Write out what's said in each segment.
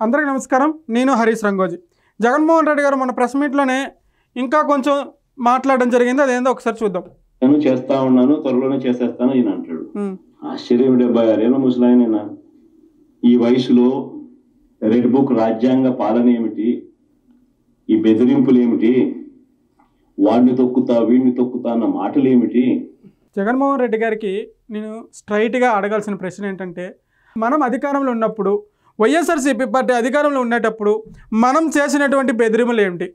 అందరికీ నమస్కారం. నేను హరీష్ రంగోజీ. జగన్మోహన్ రెడ్డి గారు మన ప్రెస్ మీట్లోనే ఇంకా కొంచెం మాట్లాడడం జరిగింది. అదేందో ఒకసారి చూద్దాం. నేను చేస్తా ఉన్నాను, త్వరలోనే చేసేస్తాను ఈయన అంటాడు. ఆశ్చర్యం, 76 ఏళ్ళ ముసలాయన ఈ వయసులో రెడ్ బుక్ రాజ్యాంగ పాలన ఏమిటి, ఈ బెదిరింపులు ఏమిటి, వాడిని తొక్కుతా వీడిని తొక్కుతా అన్న మాటలు ఏమిటి? జగన్మోహన్ రెడ్డి గారికి నేను స్ట్రైట్గా అడగాల్సిన ప్రశ్న ఏంటంటే, మనం అధికారంలో ఉన్నప్పుడు, వైఎస్ఆర్సీపీ పార్టీ అధికారంలో ఉండేటప్పుడు మనం చేసినటువంటి బెదిరింపులు ఏమిటి,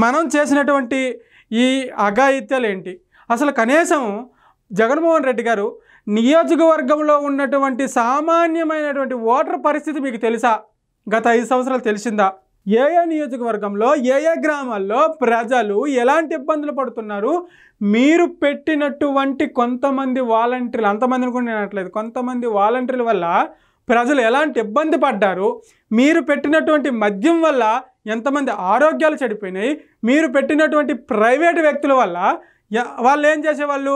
మనం చేసినటువంటి ఈ అఘాయిత్యాలు ఏంటి? అసలు కనీసం జగన్మోహన్ రెడ్డి గారు నియోజకవర్గంలో ఉన్నటువంటి సామాన్యమైనటువంటి ఓటర్ పరిస్థితి మీకు తెలుసా? గత 5 సంవత్సరాలు తెలిసిందా? ఏ నియోజకవర్గంలో ఏ గ్రామాల్లో ప్రజలు ఎలాంటి ఇబ్బందులు పడుతున్నారు? మీరు పెట్టినటువంటి కొంతమంది వాలంటీర్లు, అంతమందిని కూడా నేను అనట్లేదు, కొంతమంది వాలంటీర్ల వల్ల ప్రజలు ఎలాంటి ఇబ్బంది పడ్డారు? మీరు పెట్టినటువంటి మద్యం వల్ల ఎంతమంది ఆరోగ్యాలు చెడిపోయినాయి? మీరు పెట్టినటువంటి ప్రైవేటు వ్యక్తుల వల్ల వాళ్ళు ఏం చేసేవాళ్ళు?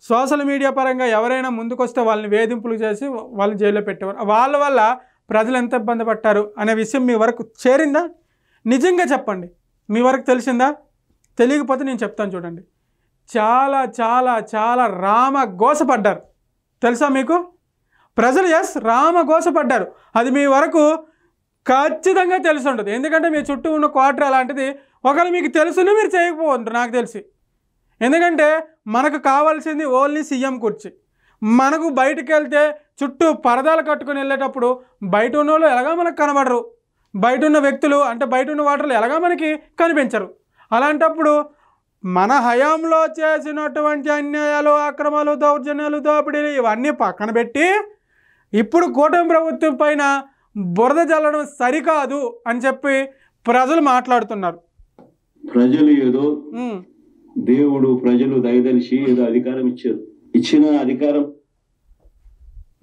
సోషల్ మీడియా పరంగా ఎవరైనా ముందుకొస్తే వాళ్ళని వేధింపులు చేసి వాళ్ళని జైల్లో పెట్టేవారు. వాళ్ళ వల్ల ప్రజలు ఎంత ఇబ్బంది పడ్డారు అనే విషయం మీ వరకు చేరిందా? నిజంగా చెప్పండి, మీ వరకు తెలిసిందా? తెలియకపోతే నేను చెప్తాను చూడండి. చాలా చాలా చాలా రామగోసపడ్డారు. తెలుసా మీకు? ప్రజలు రామగోసపడ్డారు. అది మీ వరకు ఖచ్చితంగా తెలిసి ఉంటుంది. ఎందుకంటే మీ చుట్టూ ఉన్న క్వార్టర్ అలాంటిది. ఒకవేళ మీకు తెలుసును మీరు చేయకపోవచ్చు నాకు తెలిసి. ఎందుకంటే మనకు కావాల్సింది ఓన్లీ సీఎం కుర్చీ. మనకు బయటకు వెళ్తే చుట్టూ పరదాలు కట్టుకుని వెళ్ళేటప్పుడు బయట ఉన్న వాళ్ళు ఎలాగా మనకు కనబడరు, బయట ఉన్న వ్యక్తులు అంటే బయట ఉన్న వాటర్లు ఎలాగా మనకి కనిపించరు. అలాంటప్పుడు మన హయాంలో చేసినటువంటి అన్యాయాలు, అక్రమాలు, దౌర్జన్యాలు, దోపిడీలు ఇవన్నీ పక్కన పెట్టి ఇప్పుడు కూటమి ప్రభుత్వం పైన బురద జల్లడం సరికాదు అని చెప్పి ప్రజలు మాట్లాడుతున్నారు. ప్రజలు ఏదో దేవుడు ప్రజలు దయదలిచి ఏదో అధికారం ఇచ్చారు. ఇచ్చిన అధికారం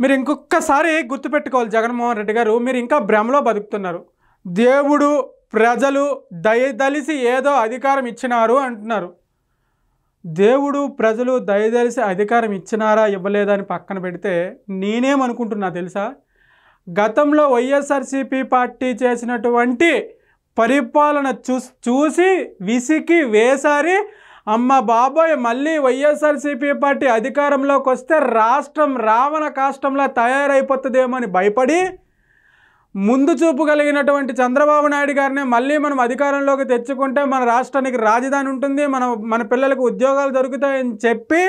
మీరు ఇంకొకసారి గుర్తుపెట్టుకోవాలి. జగన్మోహన్ రెడ్డి గారు, మీరు ఇంకా భ్రమలో బతుకుతున్నారు. దేవుడు ప్రజలు దయదలిసి ఏదో అధికారం ఇచ్చినారు అంటున్నారు. దేవుడు ప్రజలు దయదలిసి అధికారం ఇచ్చినారా ఇవ్వలేదా అని పక్కన పెడితే నేనేమనుకుంటున్నా తెలుసా? గతంలో వైఎస్ఆర్సీపీ పార్టీ చేసినటువంటి పరిపాలన చూసి విసికి వేసారి అమ్మ బాబోయ్ మళ్ళీ వైఎస్ఆర్సీపీ పార్టీ అధికారంలోకి వస్తే రాష్ట్రం రావణ కాష్టంలా తయారైపోతుందేమో అని భయపడి ముందు చూపు కలిగినటువంటి చంద్రబాబు నాయుడు గారిని మళ్ళీ మనం అధికారంలోకి తెచ్చుకుంటే మన రాష్ట్రానికి రాజధాని ఉంటుంది, మన పిల్లలకు ఉద్యోగాలు దొరుకుతాయని చెప్పి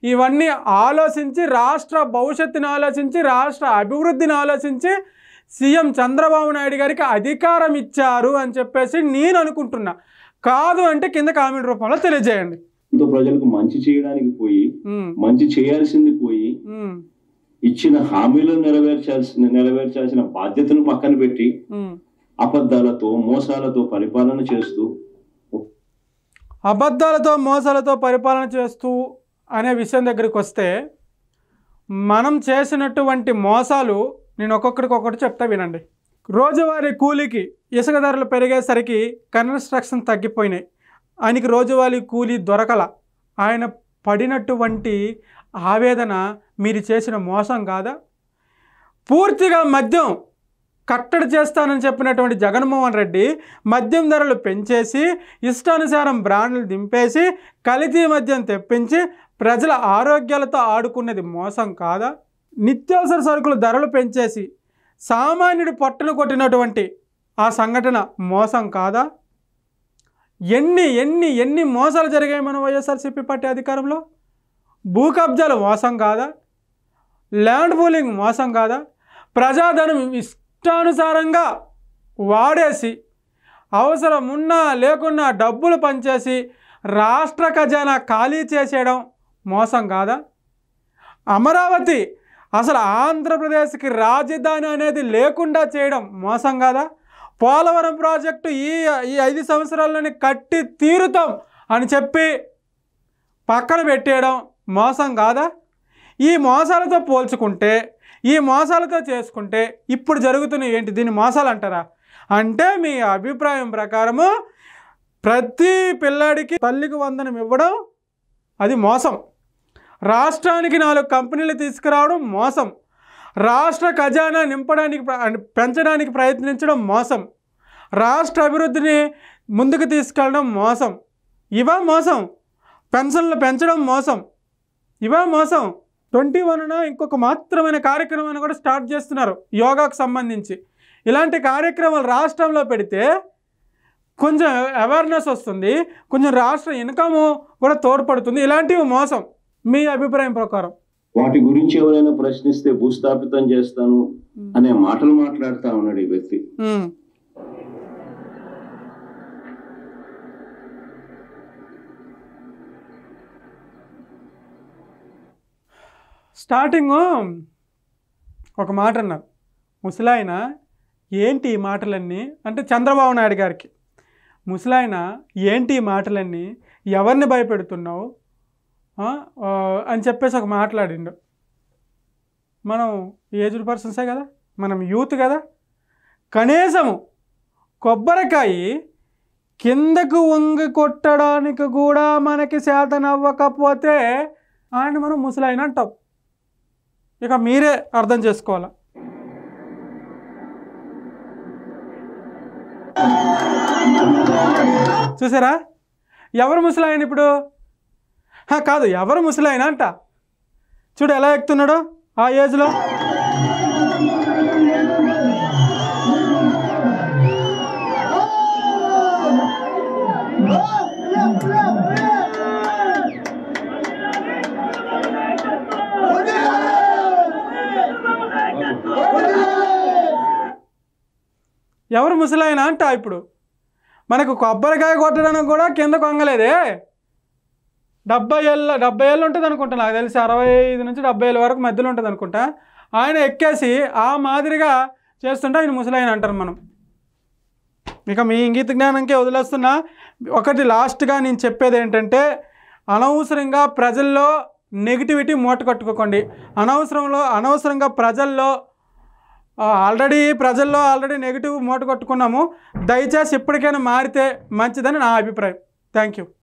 ఇవన్నీ ఆలోచించి రాష్ట్ర భవిష్యత్తుని ఆలోచించి రాష్ట్ర అభివృద్ధిని ఆలోచించి సీఎం చంద్రబాబు నాయుడు గారికి అధికారం ఇచ్చారు అని చెప్పేసి నేను అనుకుంటున్నా. కాదు అంటే కింద కామెంట్ రూపంలో తెలియజేయండి. ప్రజలకు మంచి చేయడానికి పోయి మంచి చేయాల్సింది పోయి ఇచ్చిన హామీలను నెరవేర్చాల్సిన బాధ్యతను పక్కన పెట్టి అబద్ధాలతో మోసాలతో పరిపాలన చేస్తూ అనే విషయం దగ్గరికి వస్తే మనం చేసినటువంటి మోసాలు నేను ఒక్కొక్కటి చెప్తా వినండి. రోజువారీ కూలీకి ఇసుక ధరలు పెరిగేసరికి కన్స్ట్రక్షన్ తగ్గిపోయినాయి. ఆయనకి రోజువారీ కూలీ దొరకల. ఆయన పడినటువంటి ఆవేదన మీరు చేసిన మోసం కాదా? పూర్తిగా మద్యం కట్టడి చేస్తానని చెప్పినటువంటి జగన్మోహన్ రెడ్డి మద్యం ధరలు పెంచేసి ఇష్టానుసారం బ్రాండ్లు దింపేసి కల్తీ మద్యం తెప్పించి ప్రజల ఆరోగ్యాలతో ఆడుకున్నది మోసం కాదా? నిత్యావసర సరుకుల ధరలు పెంచేసి సామాన్యుడి పొట్టను కొట్టినటువంటి ఆ సంఘటన మోసం కాదా? ఎన్ని మోసాలు జరిగాయి మన వైఎస్ఆర్సీపీ పార్టీ అధికారంలో? భూ కబ్జాలు మోసం కాదా? ల్యాండ్ పూలింగ్ మోసం కాదా? ప్రజాధనం ఇష్టానుసారంగా వాడేసి అవసరం ఉన్నా లేకున్నా డబ్బులు పంచేసి రాష్ట్ర ఖజానా ఖాళీ చేసేయడం మోసం కాదా? అమరావతి అసలు ఆంధ్రప్రదేశ్కి రాజధాని అనేది లేకుండా చేయడం మోసం కాదా? పోలవరం ప్రాజెక్టు ఈ 5 సంవత్సరాల్లోనే కట్టి తీరుతాం అని చెప్పి పక్కన పెట్టేయడం మోసం కాదా? ఈ మోసాలతో పోల్చుకుంటే, ఈ మోసాలతో చేసుకుంటే ఇప్పుడు జరుగుతున్నవి ఏంటి? దీన్ని మోసాలు అంటారా? అంటే మీ అభిప్రాయం ప్రకారము ప్రతి పిల్లాడికి తల్లికి వందనం ఇవ్వడం అది మోసం, రాష్ట్రానికి 4 కంపెనీలు తీసుకురావడం మోసం, రాష్ట్ర ఖజానా పెంచడానికి ప్రయత్నించడం మోసం, రాష్ట్ర అభివృద్ధిని ముందుకు తీసుకెళ్ళడం మోసం. ఇవా మోసం? పెన్షన్లు పెంచడం మోసం, ఇవా మోసం? 21న ఇంకొక మాత్రమైన కార్యక్రమాన్ని కూడా స్టార్ట్ చేస్తున్నారు యోగాకు సంబంధించి. ఇలాంటి కార్యక్రమాలు రాష్ట్రంలో పెడితే కొంచెం అవేర్నెస్ వస్తుంది, కొంచెం రాష్ట్ర ఇన్కమ్ కూడా తోడ్పడుతుంది. ఇలాంటివి మోసం. మీ అభిప్రాయం ప్రకారం? వాటి గురించి ఎవరైనా ప్రశ్నిస్తే భూస్థాపితం చేస్తాను అనే మాటలు మాట్లాడుతూ ఉన్నాడు ఈ వ్యక్తి. స్టార్టింగ్ ఒక మాట అన్నారు, ముసలాయన ఏంటి ఈ మాటలన్నీ అంటే చంద్రబాబు నాయుడు గారికి, ముసలాయన ఏంటి ఈ మాటలన్నీ, ఎవరిని భయపెడుతున్నావు అని చెప్పేసి ఒక మాట్లాడిండు. మనం ఏజ్డ్ పర్సన్సే కదా, మనం యూత్ కదా, కనీసము కొబ్బరికాయ కిందకు వంగి కొట్టడానికి కూడా మనకి చేతనవ్వకపోతే ఆయన మనం ముసలాయన అంటాం. ఇక మీరే అర్థం చేసుకోవాలి. చూసారా ఎవరు ముసలాయన ఇప్పుడు? కాదు, ఎవరు ముసలాయన అంట. చూడు ఎలా ఎక్కుతున్నాడో ఆ ఏజ్లో. ఎవరు ముసలాయన అంట. ఇప్పుడు మనకు కొబ్బరికాయ కొట్టడానికి కూడా కింద కొంగలేదే. 70 ఏళ్ళు ఉంటుంది అనుకుంటా, నాకు తెలిసి 65 నుంచి 70 ఏళ్ళ వరకు మధ్యలో ఉంటుంది అనుకుంటా. ఆయన ఎక్కేసి ఆ మాదిరిగా చేస్తుంటే ఆయన ముసలాయన అంటారు మనం. ఇక మీ ఇంగిత జ్ఞానంకే వదిలేస్తున్నా. ఒకటి లాస్ట్గా నేను చెప్పేది ఏంటంటే, అనవసరంగా ప్రజల్లో నెగిటివిటీ మూట కట్టుకోకండి. అనవసరంగా ప్రజల్లో ఆల్రెడీ నెగిటివ్ మూట కట్టుకున్నాము. దయచేసి ఇప్పటికైనా మారితే మంచిదని నా అభిప్రాయం. Thank you.